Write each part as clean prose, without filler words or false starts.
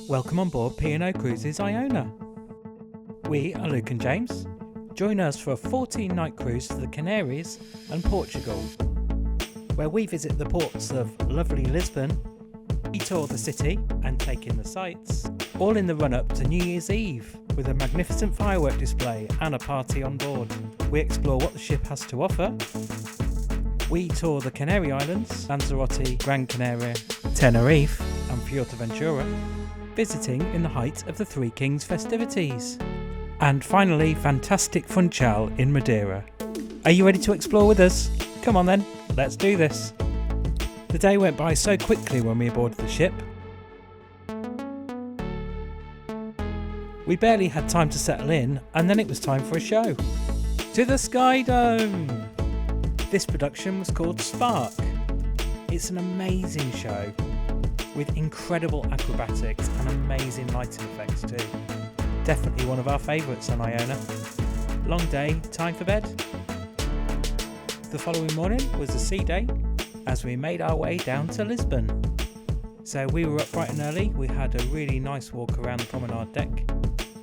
Welcome on board P&O Cruises Iona. We are Luke and James. Join us for a 14-night cruise to the Canaries and Portugal, where we visit the ports of lovely Lisbon, we tour the city and take in the sights, all in the run-up to New Year's Eve, with a magnificent firework display and a party on board. We explore what the ship has to offer. We tour the Canary Islands, Lanzarote, Gran Canaria, Tenerife and Fuerteventura, visiting in the height of the Three Kings festivities. And finally, fantastic Funchal in Madeira. Are you ready to explore with us? Come on then, let's do this. The day went by so quickly when we boarded the ship. We barely had time to settle in, and then it was time for a show. To the Sky Dome! This production was called Spark. It's an amazing show with incredible acrobatics and amazing lighting effects too. Definitely one of our favourites on Iona. Long day, time for bed. The following morning was a sea day as we made our way down to Lisbon. So we were up bright and early. We had a really nice walk around the promenade deck,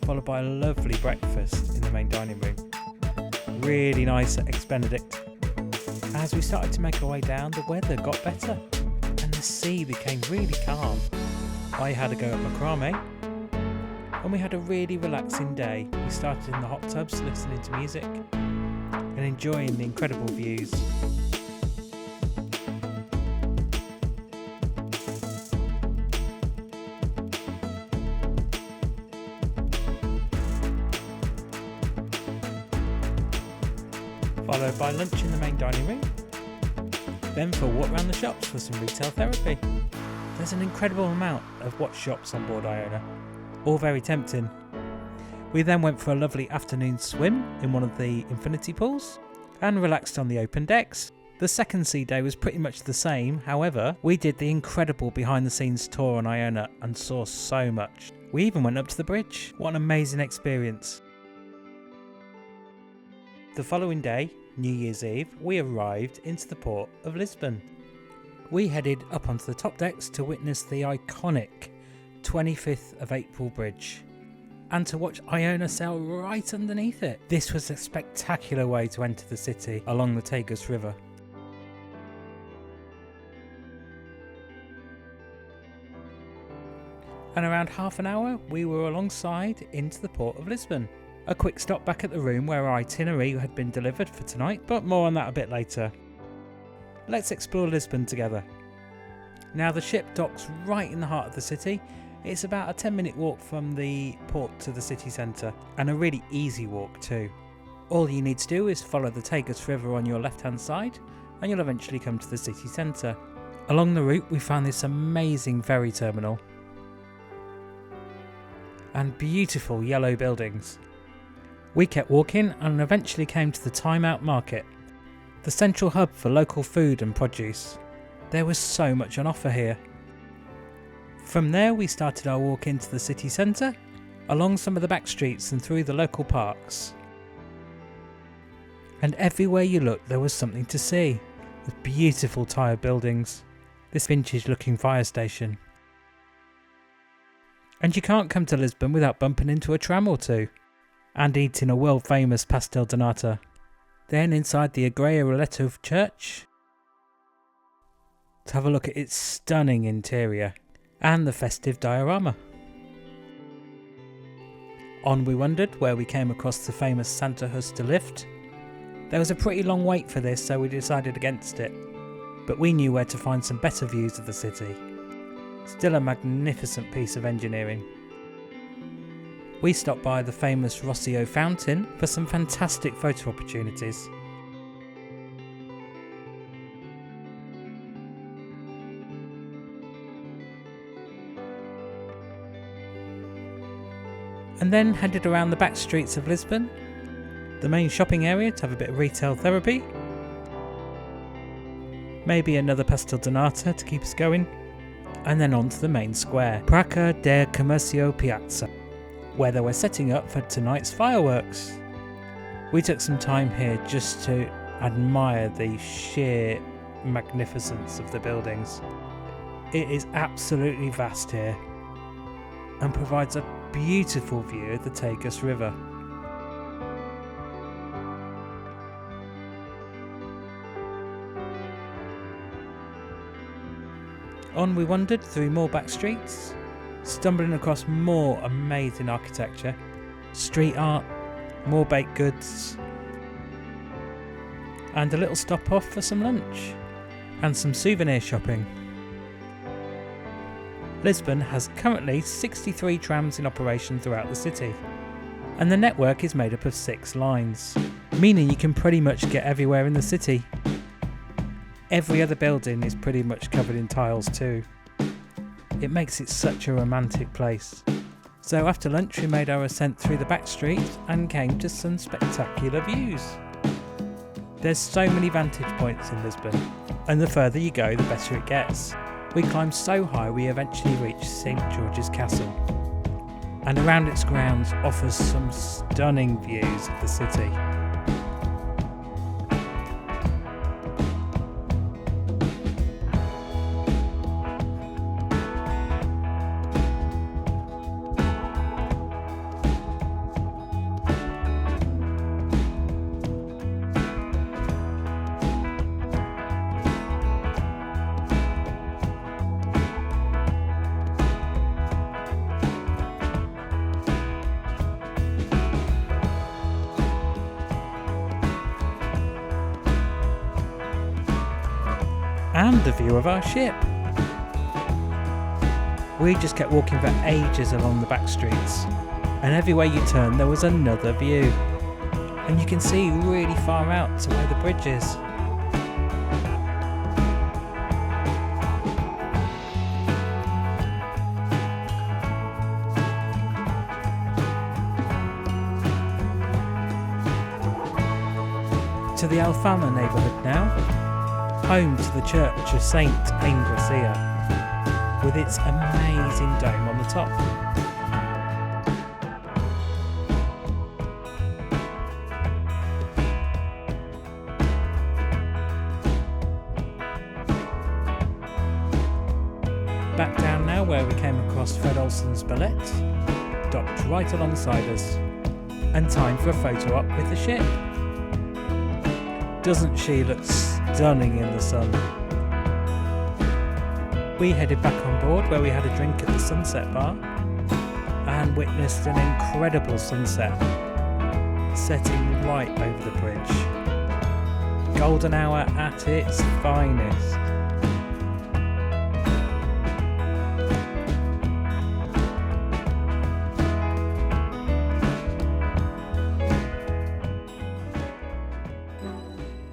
followed by a lovely breakfast in the main dining room. Really nice eggs Benedict. As we started to make our way down, the weather got better and the sea became really calm. I had a go at macrame and we had a really relaxing day. We started in the hot tubs listening to music and enjoying the incredible views. Followed by lunch in the main dining room, then for a walk around the shops for some retail therapy. There's an incredible amount of watch shops on board Iona, all very tempting. We then went for a lovely afternoon swim in one of the infinity pools and relaxed on the open decks. The second sea day was pretty much the same, however, we did the incredible behind the scenes tour on Iona and saw so much. We even went up to the bridge. What an amazing experience. The following day, New Year's Eve, we arrived into the Port of Lisbon. We headed up onto the top decks to witness the iconic 25th of April bridge and to watch Iona sail right underneath it. This was a spectacular way to enter the city along the Tagus River. And around half an hour, we were alongside into the Port of Lisbon. A quick stop back at the room where our itinerary had been delivered for tonight, but more on that a bit later. Let's explore Lisbon together. Now the ship docks right in the heart of the city. It's about a 10-minute walk from the port to the city centre, and a really easy walk too. All you need to do is follow the Tagus River on your left hand side and you'll eventually come to the city centre. Along the route we found this amazing ferry terminal and beautiful yellow buildings. We kept walking and eventually came to the Time Out Market, the central hub for local food and produce. There was so much on offer here. From there we started our walk into the city centre, along some of the back streets and through the local parks. And everywhere you looked there was something to see, with beautiful tiled buildings, this vintage looking fire station. And you can't come to Lisbon without bumping into a tram or two and eating a world famous Pastel De Nata. Then inside the Igreja Roleto church to have a look at its stunning interior and the festive diorama. On we wandered where we came across the famous Santa Justa lift. There was a pretty long wait for this, so we decided against it, but we knew where to find some better views of the city. Still a magnificent piece of engineering. We stopped by the famous Rossio fountain for some fantastic photo opportunities. And then headed around the back streets of Lisbon, the main shopping area to have a bit of retail therapy, maybe another Pastel De Nata to keep us going, and then on to the main square, Praça de Comércio Piazza, where they were setting up for tonight's fireworks. We took some time here just to admire the sheer magnificence of the buildings. It is absolutely vast here. and provides a beautiful view of the Tagus River. On we wandered through more back streets, stumbling across more amazing architecture, street art, more baked goods, and a little stop off for some lunch and some souvenir shopping. Lisbon has currently 63 trams in operation throughout the city, and the network is made up of 6 lines, meaning you can pretty much get everywhere in the city. Every other building is pretty much covered in tiles too. It makes it such a romantic place. So after lunch we made our ascent through the back streets and came to some spectacular views. There's so many vantage points in Lisbon, and the further you go the better it gets. We climbed so high we eventually reached St George's Castle, and around its grounds offers some stunning views of the city. And the view of our ship. We just kept walking for ages along the back streets, and everywhere you turned there was another view, and you can see really far out to where the bridge is. To the Alfama neighbourhood now, home to the Church of St Engracia, with its amazing dome on the top. Back down now where we came across Fred Olsen's Ballet, docked right alongside us, and time for a photo op with the ship. Doesn't she look stunning in the sun? We headed back on board where we had a drink at the Sunset Bar and witnessed an incredible sunset setting right over the bridge. Golden hour at its finest.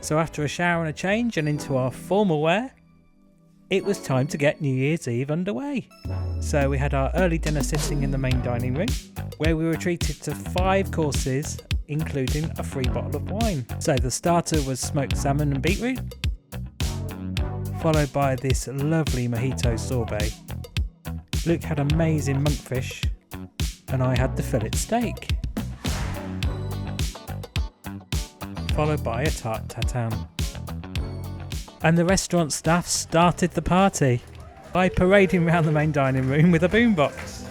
So after a shower and a change and into our formal wear, it was time to get New Year's Eve underway. So we had our early dinner sitting in the main dining room, where we were treated to 5 courses, including a free bottle of wine. So the starter was smoked salmon and beetroot, followed by this lovely mojito sorbet. Luke had amazing monkfish, and I had the fillet steak, followed by a tarte tatin. And the restaurant staff started the party by parading around the main dining room with a boombox.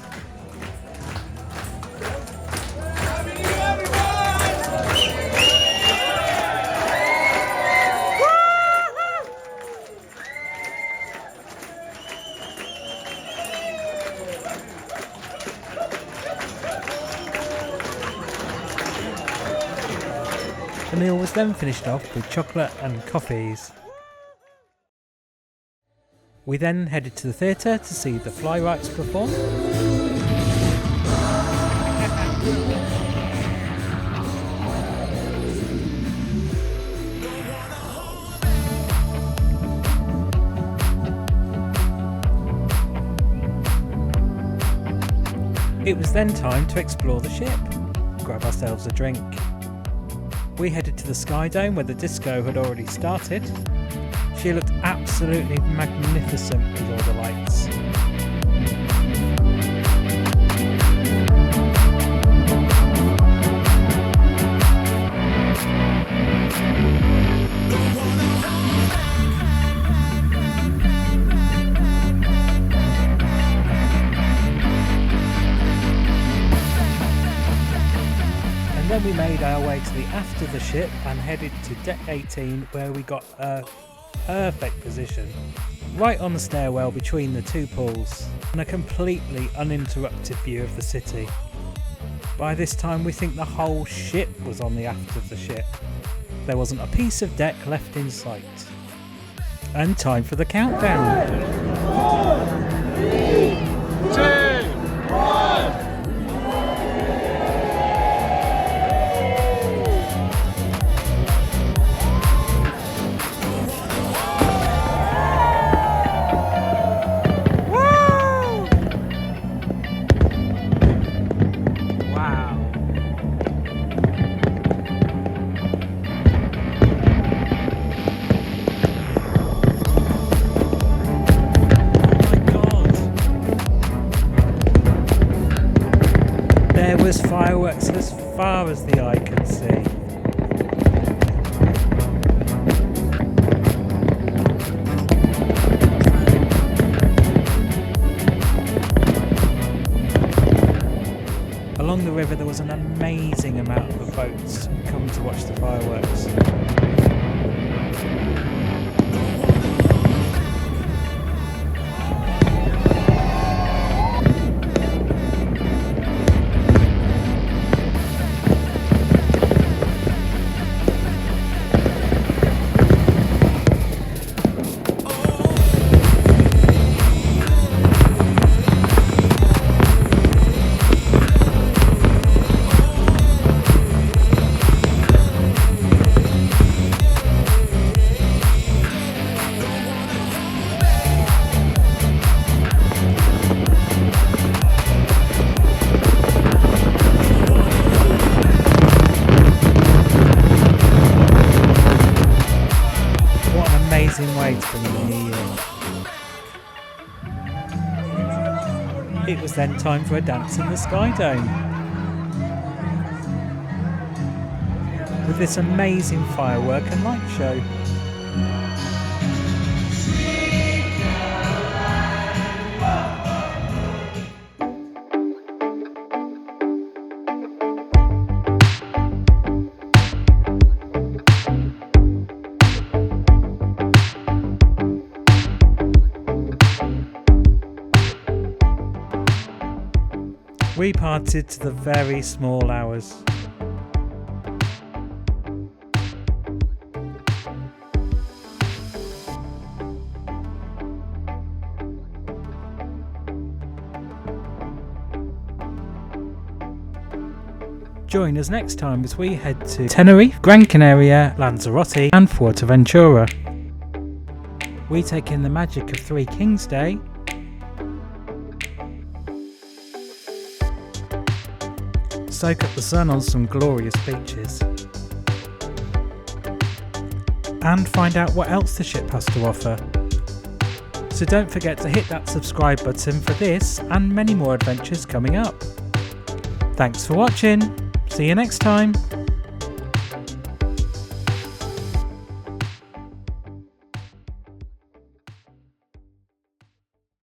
The meal was then finished off with chocolate and coffees. We then headed to the theatre to see the Fly-Rights perform. It was then time to explore the ship, grab ourselves a drink. We headed to the Sky Dome where the disco had already started. She looked absolutely magnificent with all the lights. Then we made our way to the aft of the ship and headed to deck 18, where we got a perfect position, right on the stairwell between the two pools, and a completely uninterrupted view of the city. By this time we think the whole ship was on the aft of the ship. There wasn't a piece of deck left in sight. And time for the countdown. 4, 3, 2, 1. There was fireworks as far as the eye could see. Along the river there was an amazing amount of boats coming to watch the fireworks. Way to bring the new year. It was then time for a dance in the Sky Dome, with this amazing firework and light show. We partied to the very small hours. Join us next time as we head to Tenerife, Gran Canaria, Lanzarote and Fuerteventura. We take in the magic of Three Kings Day, soak up the sun on some glorious beaches, and find out what else the ship has to offer. So don't forget to hit that subscribe button for this and many more adventures coming up. Thanks for watching, see you next time.